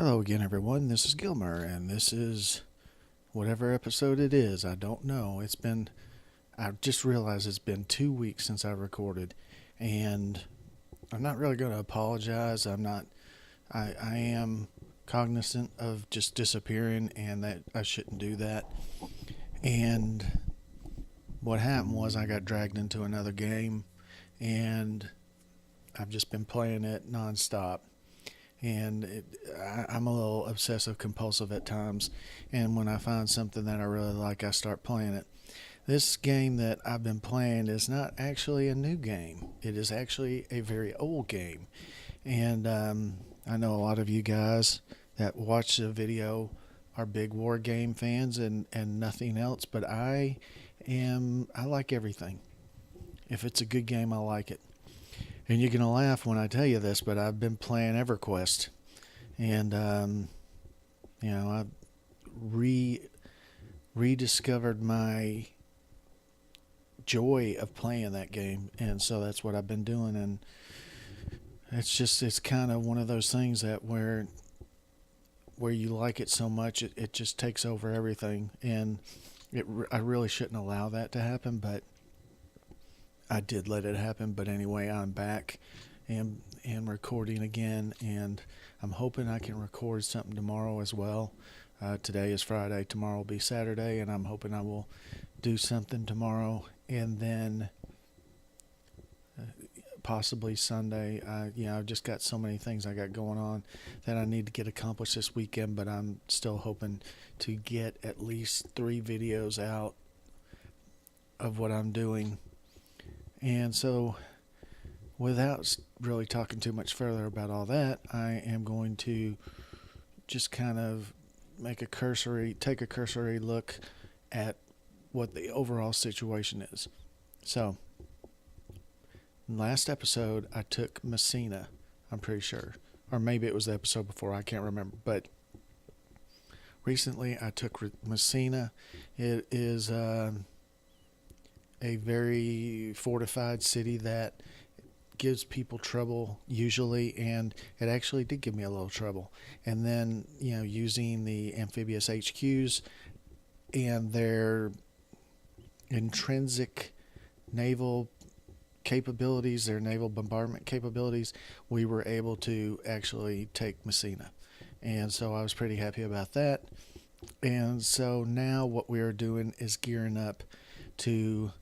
Hello again, everyone. This is Gilmer, and this is whatever episode it is. I don't know. I just realized it's been 2 weeks since I recorded, and I'm not really going to apologize. I am cognizant of just disappearing and that I shouldn't do that. And what happened was I got dragged into another game, and I've just been playing it nonstop. I'm a little obsessive compulsive at times, and when I find something that I really like, I start playing it. This game that I've been playing is not actually a new game. It is actually a very old game, and I know a lot of you guys that watch the video are big war game fans and nothing else, but I like everything. If it's a good game, I like it. And you're gonna laugh when I tell you this, but I've been playing EverQuest, and I rediscovered my joy of playing that game, and so that's what I've been doing. And it's kind of one of those things that where you like it so much, it just takes over everything, and I really shouldn't allow that to happen, but I did let it happen. But anyway, I'm back and recording again, and I'm hoping I can record something tomorrow as well. Today is Friday, tomorrow will be Saturday, and I'm hoping I will do something tomorrow, and then possibly Sunday. I've just got so many things I got going on that I need to get accomplished this weekend, but I'm still hoping to get at least 3 videos out of what I'm doing. And so, without really talking too much further about all that, I am going to just kind of take a cursory look at what the overall situation is. So, last episode, I took Messina, I'm pretty sure. Or maybe it was the episode before, I can't remember. But recently, I took Messina. It is a very fortified city that gives people trouble usually, and it actually did give me a little trouble. And then, using the amphibious HQs and their intrinsic naval capabilities, their naval bombardment capabilities, we were able to actually take Messina. And so I was pretty happy about that. And so now what we are doing is gearing up to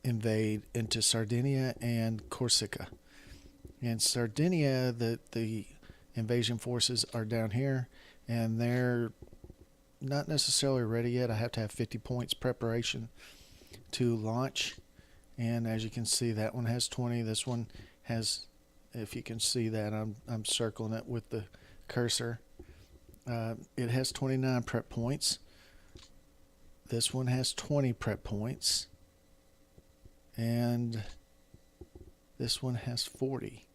invade into Sardinia and Corsica. In Sardinia, the invasion forces are down here, and they're not necessarily ready yet. I have to have 50 points preparation to launch. And as you can see, that one has 20. This one has, if you can see that, I'm circling it with the cursor. It has 29 prep points. This one has 20 prep points. And this one has 40.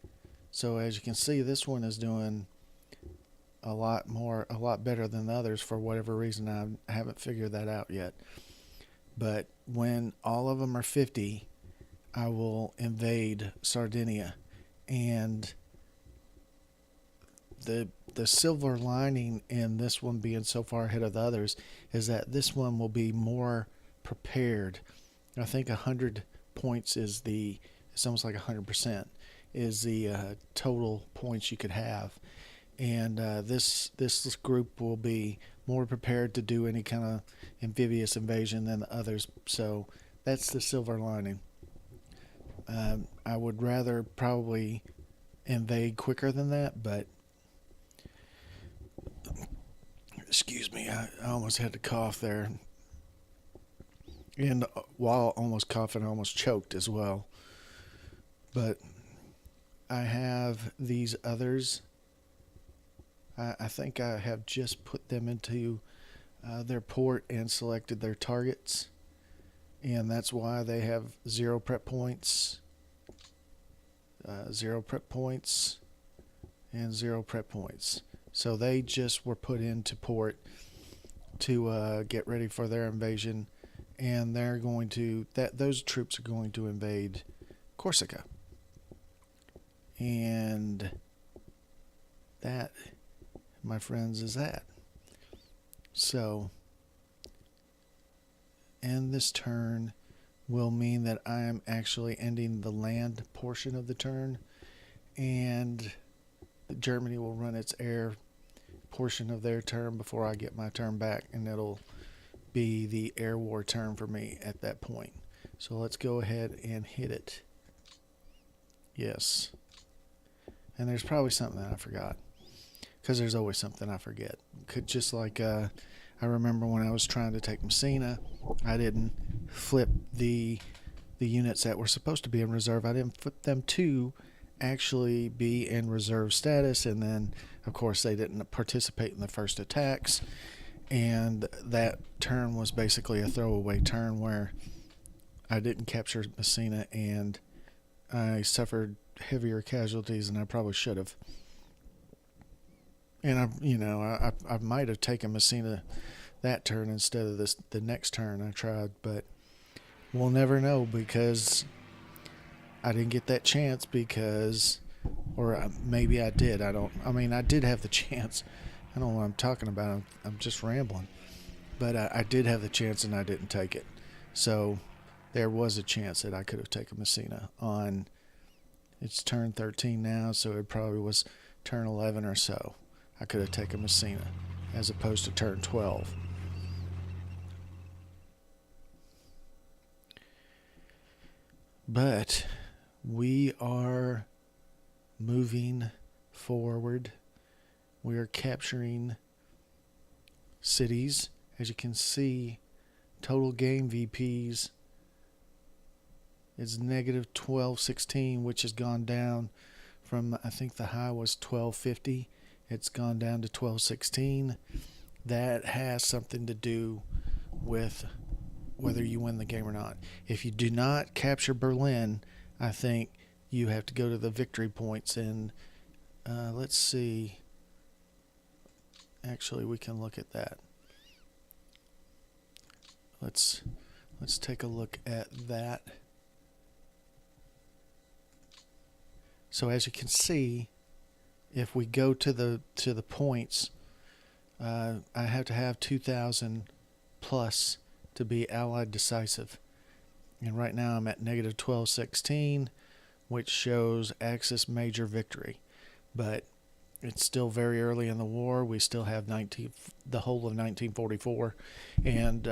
So as you can see, this one is doing a lot better than the others for whatever reason. I haven't figured that out yet. But when all of them are 50, I will invade Sardinia. And the silver lining in this one being so far ahead of the others is that this one will be more prepared. I think 100 points it's almost like 100% is the total points you could have, and this group will be more prepared to do any kind of amphibious invasion than the others. So that's the silver lining. I would rather probably invade quicker than that, but excuse me, I almost had to cough there. And while almost coughing, I almost choked as well. But I have these others. I think I have just put them into their port and selected their targets. And that's why they have 0 prep points, 0 prep points, and 0 prep points. So they just were put into port to get ready for their invasion. And they're going to those troops are going to invade Corsica, and that my friends, is at. So, end this turn will mean that I am actually ending the land portion of the turn, and Germany will run its air portion of their turn before I get my turn back, and it'll be the air war turn for me at that point. So let's go ahead and hit it. Yes. And there's probably something that I forgot, because there's always something I forget. Just like I remember when I was trying to take Messina, I didn't flip the units that were supposed to be in reserve. I didn't flip them to actually be in reserve status, and then of course they didn't participate in the first attacks, and that turn was basically a throwaway turn where I didn't capture Messina, and I suffered heavier casualties than I probably should have. And I might have taken Messina that turn instead of the next turn I tried, but we'll never know, because I didn't get that chance, or maybe I did. I did have the chance. I don't know what I'm talking about. I'm just rambling. But I did have the chance and I didn't take it. So there was a chance that I could have taken Messina on. It's turn 13 now, so it probably was turn 11 or so. I could have taken Messina as opposed to turn 12. But we are moving forward. We are capturing cities. As you can see, total game VPs is negative 1216, which has gone down from, I think the high was 1250. It's gone down to 1216. That has something to do with whether you win the game or not. If you do not capture Berlin, I think you have to go to the victory points, and let's see. Actually, we can look at that. Let's take a look at that. So as you can see, if we go to the points, I have to have 2,000 plus to be Allied decisive. And right now I'm at negative 1216, which shows Axis major victory. But it's still very early in the war. We still have the whole of 1944. And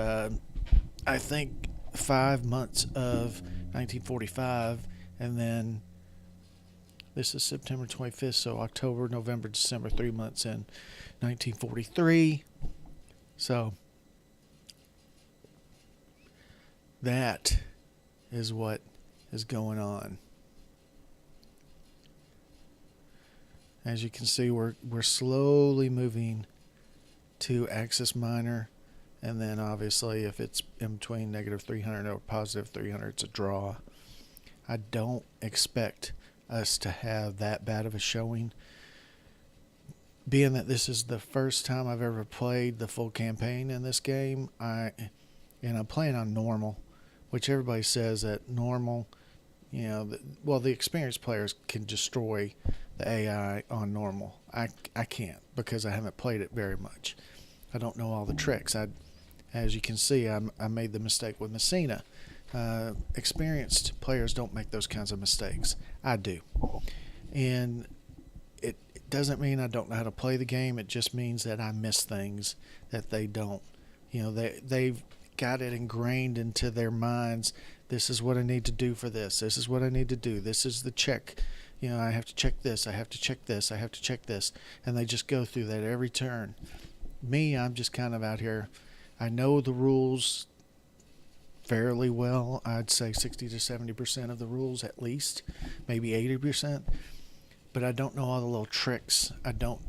I think 5 months of 1945, and then this is September 25th, so October, November, December, 3 months in 1943. So that is what is going on. As you can see, we're slowly moving to Axis minor, and then obviously if it's in between negative 300 or positive 300, it's a draw. I don't expect us to have that bad of a showing, being that this is the first time I've ever played the full campaign in this game. I'm playing on normal, which everybody says that normal, the experienced players can destroy the AI on normal. I can't, because I haven't played it very much. I don't know all the tricks. As you can see, I made the mistake with Messina. Experienced players don't make those kinds of mistakes. I do. And it doesn't mean I don't know how to play the game. It just means that I miss things that they don't. They've got it ingrained into their minds. This is what I need to do for this. This is what I need to do. This is the check. I have to check this. I have to check this. I have to check this. And they just go through that every turn. Me, I'm just kind of out here. I know the rules fairly well. I'd say 60 to 70% of the rules at least, maybe 80%. But I don't know all the little tricks. I don't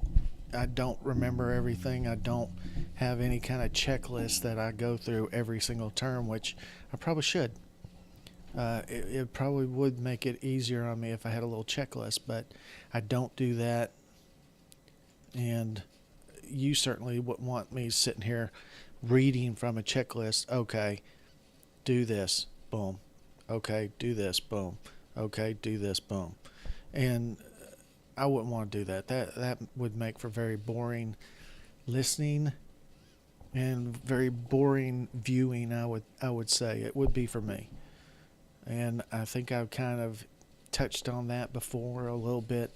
remember everything. I don't have any kind of checklist that I go through every single turn, which I probably should. It probably would make it easier on me if I had a little checklist, but I don't do that. And you certainly wouldn't want me sitting here reading from a checklist. Okay, do this, boom. Okay, do this, boom. Okay, do this, boom. And I wouldn't want to do that. That would make for very boring listening and very boring viewing. I would say it would be for me, and I think I've kind of touched on that before a little bit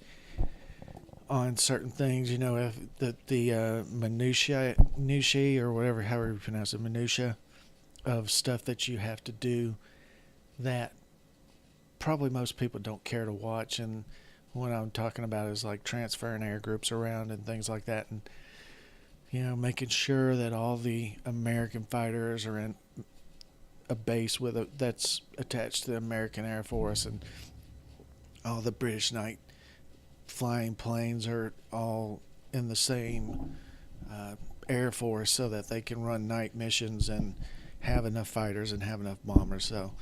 on certain things. You know, if the minutiae or whatever, however you pronounce it, minutia of stuff that you have to do that probably most people don't care to watch. And what I'm talking about is like transferring air groups around and things like that, and making sure that all the American fighters are in a base that's attached to the American Air Force, and all the British night flying planes are all in the same Air Force, so that they can run night missions and have enough fighters and have enough bombers. So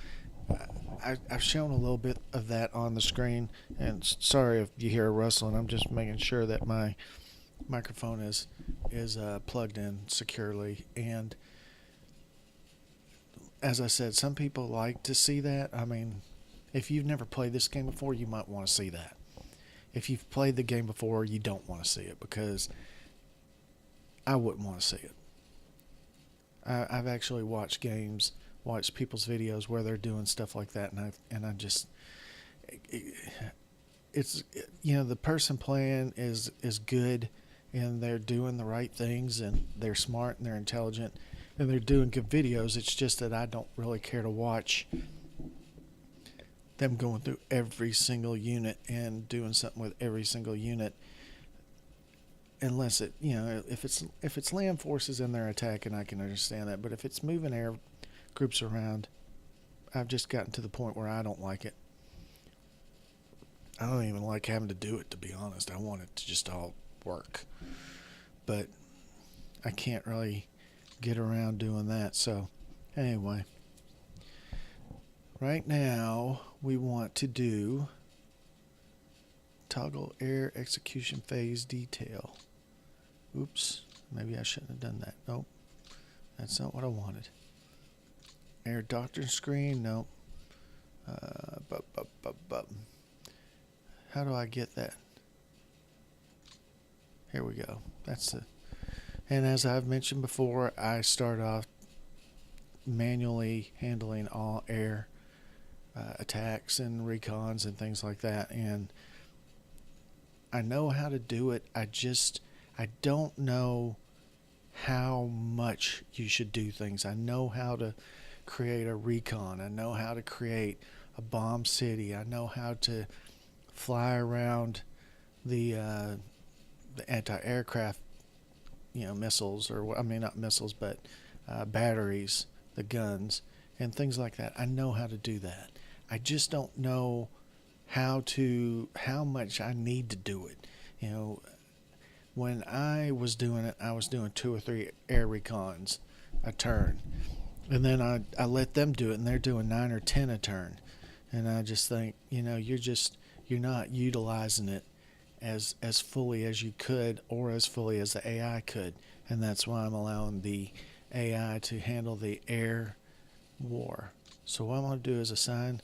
I've shown a little bit of that on the screen, and sorry if you hear a rustling. I'm just making sure that my microphone is plugged in securely. And as I said, some people like to see that. I mean, if you've never played this game before, you might want to see that. If you've played the game before, you don't want to see it, because I wouldn't want to see it. I've actually watched people's videos where they're doing stuff like that, and I just, it's the person playing is good, and they're doing the right things, and they're smart and they're intelligent, and they're doing good videos. It's just that I don't really care to watch them going through every single unit and doing something with every single unit, unless if it's land forces and they're attacking, I can understand that. But if it's moving air groups around, I've just gotten to the point where I don't like it. I don't even like having to do it, to be honest. I want it to just all work, but I can't really get around doing that. So anyway, right now we want to do toggle air execution phase detail. Oops, maybe I shouldn't have done that. Nope, that's not what I wanted. Air doctrine screen, nope. How do I get that? Here we go. And as I've mentioned before, I start off manually handling all air attacks and recons and things like that, and I know how to do it. I don't know how much you should do things. I know how to create a recon. I know how to create a bomb city. I know how to fly around the anti-aircraft, missiles, or I mean not missiles, but batteries, the guns, and things like that. I know how to do that. I just don't know how much I need to do it. When I was doing it, I was doing 2 or 3 air recons a turn, and then I let them do it, and they're doing 9 or 10 a turn, and I just think, you're not utilizing it as fully as you could, or as fully as the AI could, and that's why I'm allowing the AI to handle the air war. So what I'm going to do is assign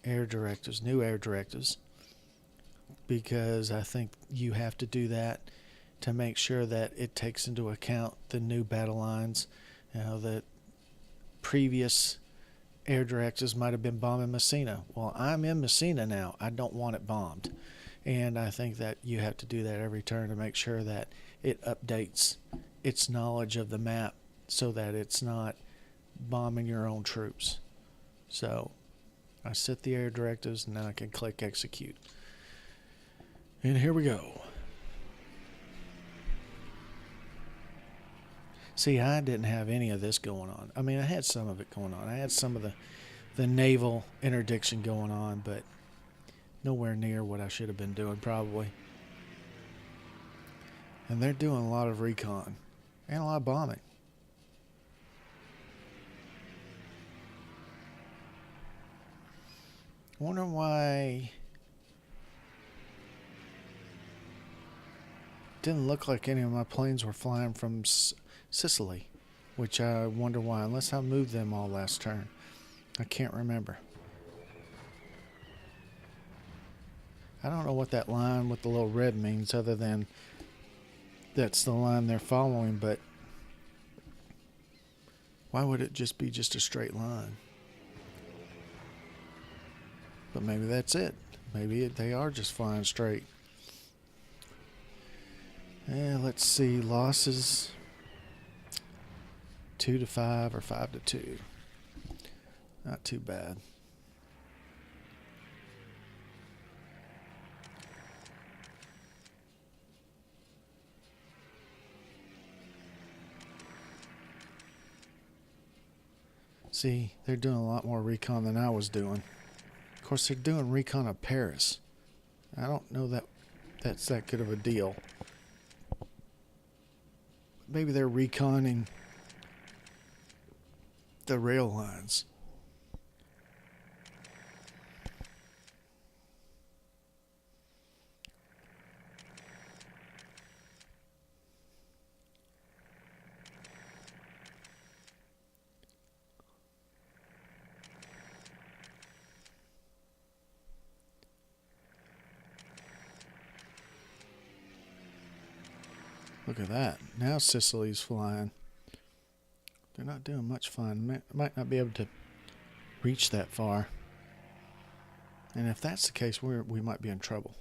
air directives, new air directives, because I think you have to do that to make sure that it takes into account the new battle lines. That previous air directives might have been bombing Messina. Well, I'm in Messina now. I don't want it bombed. And I think that you have to do that every turn to make sure that it updates its knowledge of the map, so that it's not bombing your own troops. So I set the air directives, and now I can click execute. And here we go. See, I didn't have any of this going on. I mean, I had some of it going on. I had some of the naval interdiction going on, but nowhere near what I should have been doing, probably. And they're doing a lot of recon and a lot of bombing. Wondering why it didn't look like any of my planes were flying from Sicily, which I wonder why, unless I moved them all last turn. I can't remember. I don't know what that line with the little red means other than that's the line they're following, but why would it just be just a straight line? But maybe that's it. Maybe they are just flying straight. Let's see. Losses 2-5 or 5-2. Not too bad. See, they're doing a lot more recon than I was doing. Of course, they're doing recon of Paris. I don't know that that's that good of a deal. Maybe they're reconning the rail lines. Look at that. Now Sicily's flying. They're not doing much flying. Might not be able to reach that far. And if that's the case, we might be in trouble.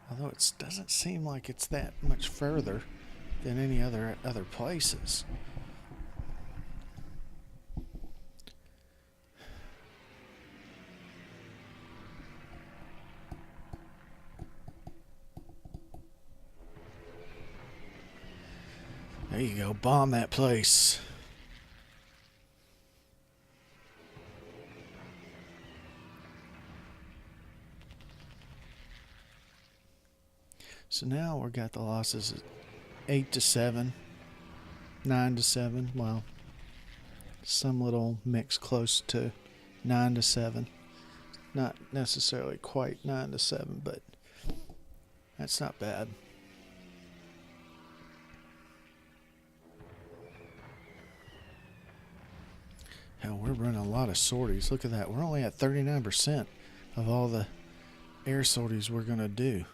Although it doesn't seem like it's that much further than any other places. There you go. Bomb that place. So now we've got the losses at 8-7, 9-7. Well, some little mix close to 9-7. Not necessarily quite 9-7, but that's not bad. Hell, we're running a lot of sorties. Look at that. We're only at 39% of all the air sorties we're going to do.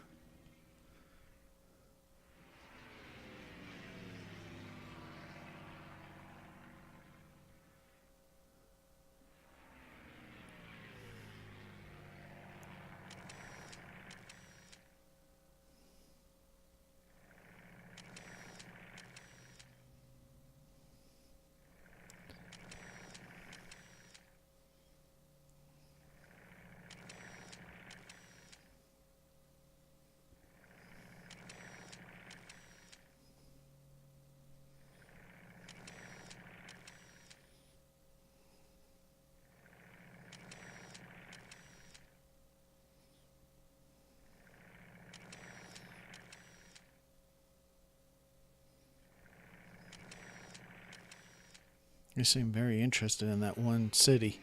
You seem very interested in that one city.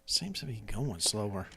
Seems to be going slower.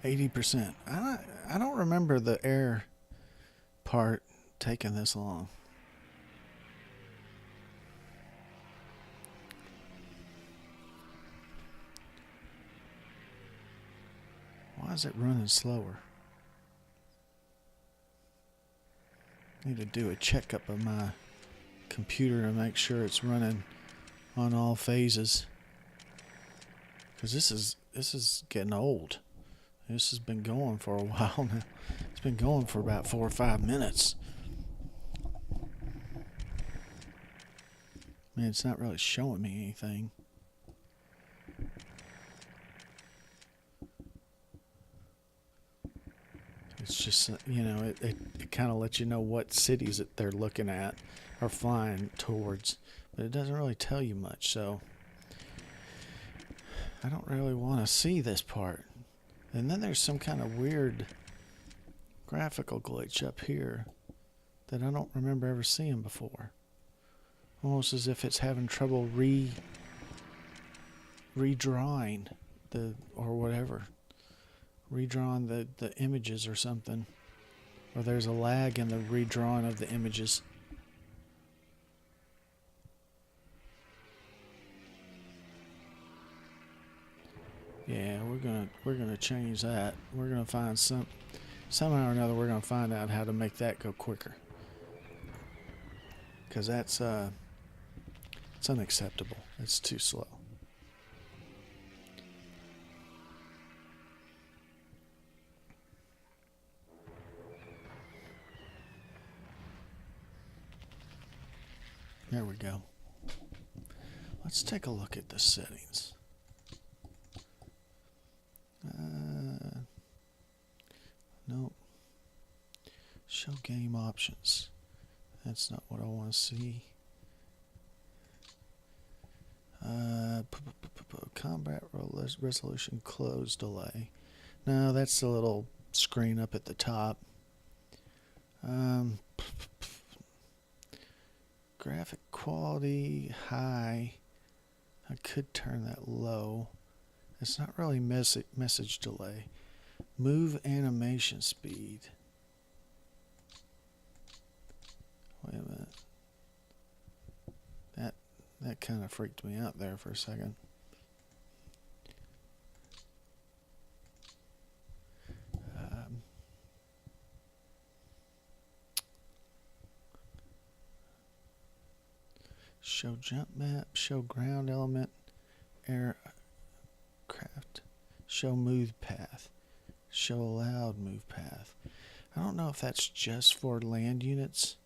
80%. I don't remember the air part taking this long. Why is it running slower? I need to do a checkup of my computer to make sure it's running on all phases. Because this is getting old. This has been going for a while now. It's been going for about 4 or 5 minutes. Man, it's not really showing me anything. It's just, it kind of lets you know what cities that they're looking at or flying towards. But it doesn't really tell you much, so I don't really want to see this part. And then there's some kind of weird graphical glitch up here that I don't remember ever seeing before. Almost as if it's having trouble redrawing or whatever. Redrawing the images or something. Or there's a lag in the redrawing of the images. Yeah, we're gonna change that. We're gonna find somehow or another we're gonna find out how to make that go quicker. Because it's unacceptable. It's too slow. There we go. Let's take a look at the settings. Nope. Show game options. That's not what I want to see. Combat resolution close delay. No, that's the little screen up at the top. Graphic quality high. I could turn that low. It's not really message delay. Move animation speed. Wait a minute. That kind of freaked me out there for a second. Show jump map, show ground element, aircraft, show move path, show allowed move path. I don't know if that's just for land units.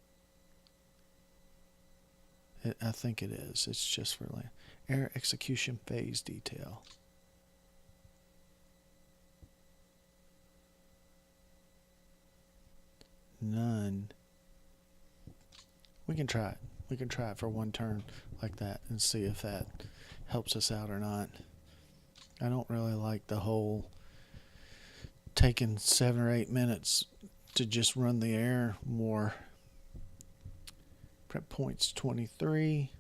I think it is. It's just for land. Air execution phase detail. None. We can try it. We can try it for one turn like that and see if that helps us out or not. I don't really like the whole taking 7 or 8 minutes to just run the air more. Prep points 23.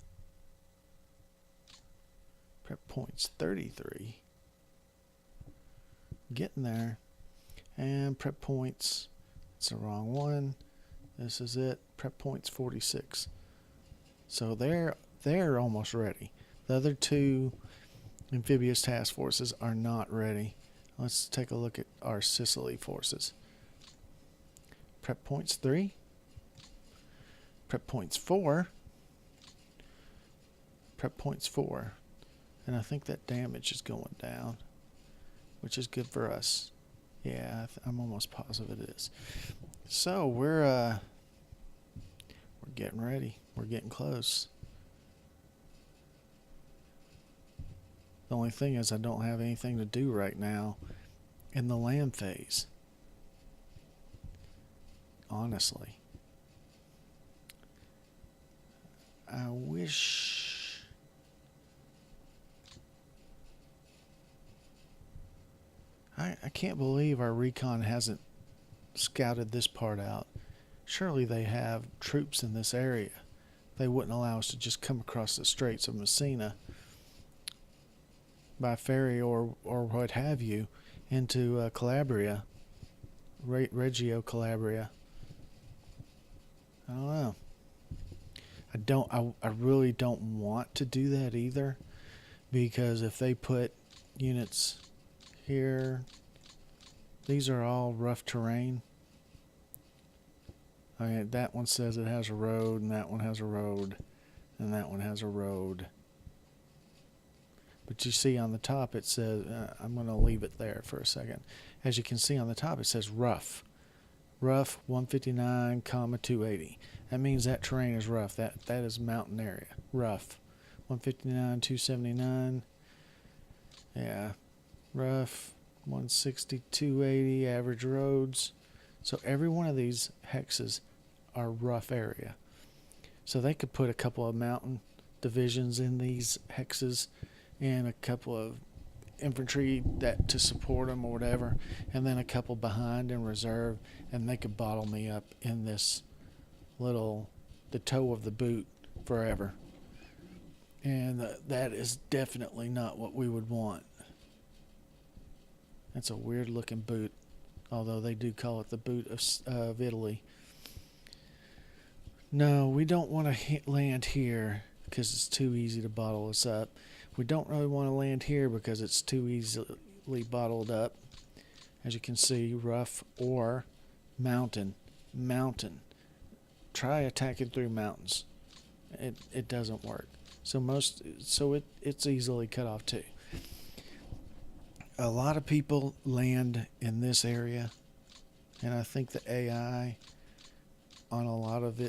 Prep points 33. Getting there. And prep points, it's the wrong one. This is it. Prep points 46. So they're almost ready. The other 2 amphibious task forces are not ready. Let's take a look at our Sicily forces. Prep points 3. Prep points 4. Prep points 4. And I think that damage is going down, which is good for us. Yeah, I'm almost positive it is. So we're getting ready. We're getting close. The only thing is I don't have anything to do right now in the land phase. Honestly. I wish... I can't believe our recon hasn't scouted this part out. Surely they have troops in this area. They wouldn't allow us to just come across the Straits of Messina by ferry or what have you into Calabria, Reggio Calabria. I don't know. I really don't want to do that either, because if they put units here, these are all rough terrain. Okay, that one says it has a road, and that one has a road, and that one has a road. But you see on the top it says, I'm going to leave it there for a second. As you can see on the top it says rough. Rough 159, 280. That means that terrain is rough. That is mountain area. Rough 159, 279. Yeah. Rough 160, 280. Average roads. So every one of these hexes are rough area. So they could put a couple of mountain divisions in these hexes and a couple of infantry that to support them or whatever, and then a couple behind in reserve, and they could bottle me up in this little, the toe of the boot forever. And that is definitely not what we would want. That's a weird looking boot, although they do call it the boot of Italy. No, we don't want to land here because it's too easy to bottle us up. We don't really want to land here because it's too easily bottled up. As you can see, rough or mountain. Mountain. Try attacking through mountains. It doesn't work. So it's easily cut off too. A lot of people land in this area, and I think the AI on a lot of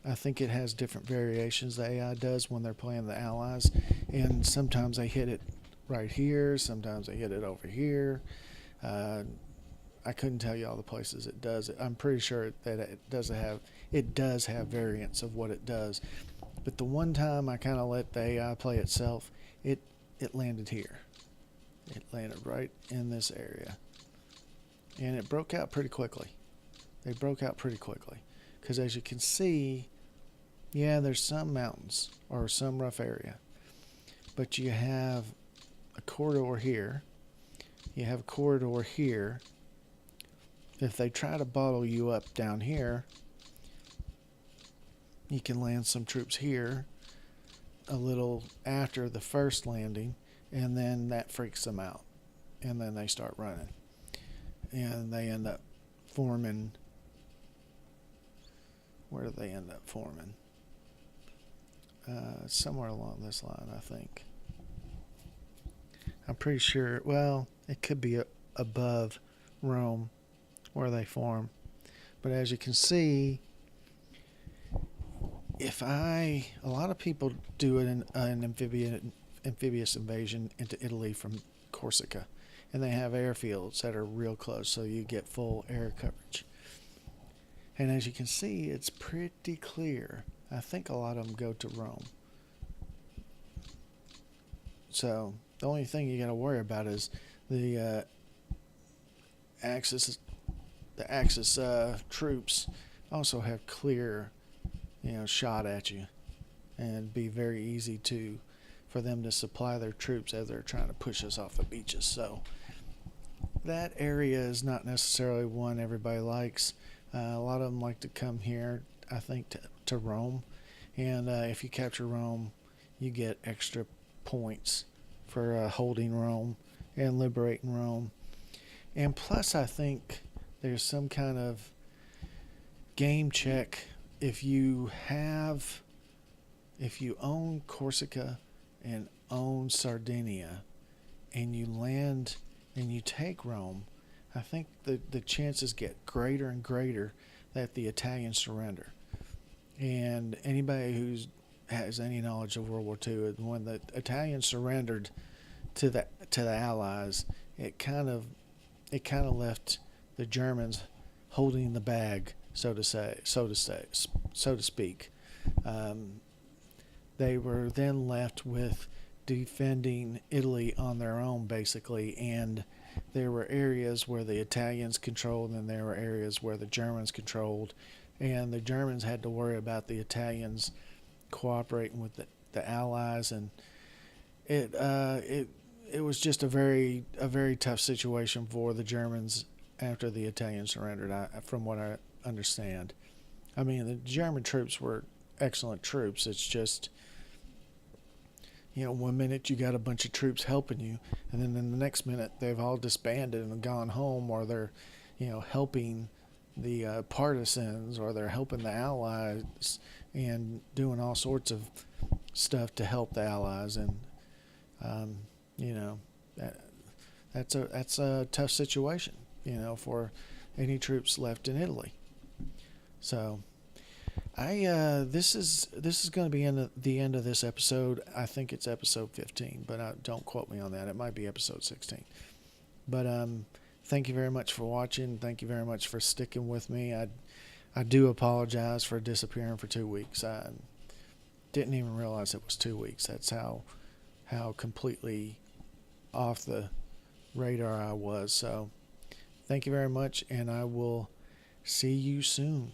I think it has different variations the AI does when they're playing the allies, and sometimes they hit it right here, sometimes they hit it over here. I couldn't tell you all the places it does it. I'm pretty sure that it does have variants of what it does. But the one time I kind of let the AI play itself, it landed here. It landed right in this area, and it broke out pretty quickly. They broke out pretty quickly because, as you can see, yeah, there's some mountains or some rough area, but you have a corridor here. You have a corridor here. If they try to bottle you up down here, you can land some troops here a little after the first landing, and then that freaks them out, and then they start running, and they end up forming. Where do they end up forming? Somewhere along this line, I think. I'm pretty sure. Well, it could be above Rome where they form. But as you can see, a lot of people do an amphibious invasion into Italy from Corsica, and they have airfields that are real close, so you get full air coverage. And as you can see, it's pretty clear. I think a lot of them go to Rome. So the only thing you got to worry about is the Axis. The Axis troops also have clear, shot at you, and be very easy for them to supply their troops as they're trying to push us off the beaches. So that area is not necessarily one everybody likes. A lot of them like to come here, I think, to Rome. And if you capture Rome, you get extra points for holding Rome and liberating Rome. And plus, I think there's some kind of game check if you own Corsica and own Sardinia, and you land and you take Rome. I think the chances get greater and greater that the Italians surrender. And anybody who has any knowledge of World War II, when the Italians surrendered to the Allies, it kind of left the Germans holding the bag, so to speak. They were then left with defending Italy on their own, basically, and there were areas where the Italians controlled and there were areas where the Germans controlled, and the Germans had to worry about the Italians cooperating with the Allies, and it it was just a very tough situation for the Germans after the Italians surrendered. From what I understand, I mean the German troops were excellent troops. It's just, one minute you got a bunch of troops helping you, and then in the next minute they've all disbanded and gone home, or they're, helping the partisans, or they're helping the Allies and doing all sorts of stuff to help the Allies, and um, you know that, that's a tough situation, for any troops left in Italy. So this is going to be the end of this episode. I think it's episode 15, but don't quote me on that. It might be episode 16. But thank you very much for watching. Thank you very much for sticking with me. I do apologize for disappearing for 2 weeks. I didn't even realize it was 2 weeks. That's how completely off the radar I was. So thank you very much, and I will see you soon.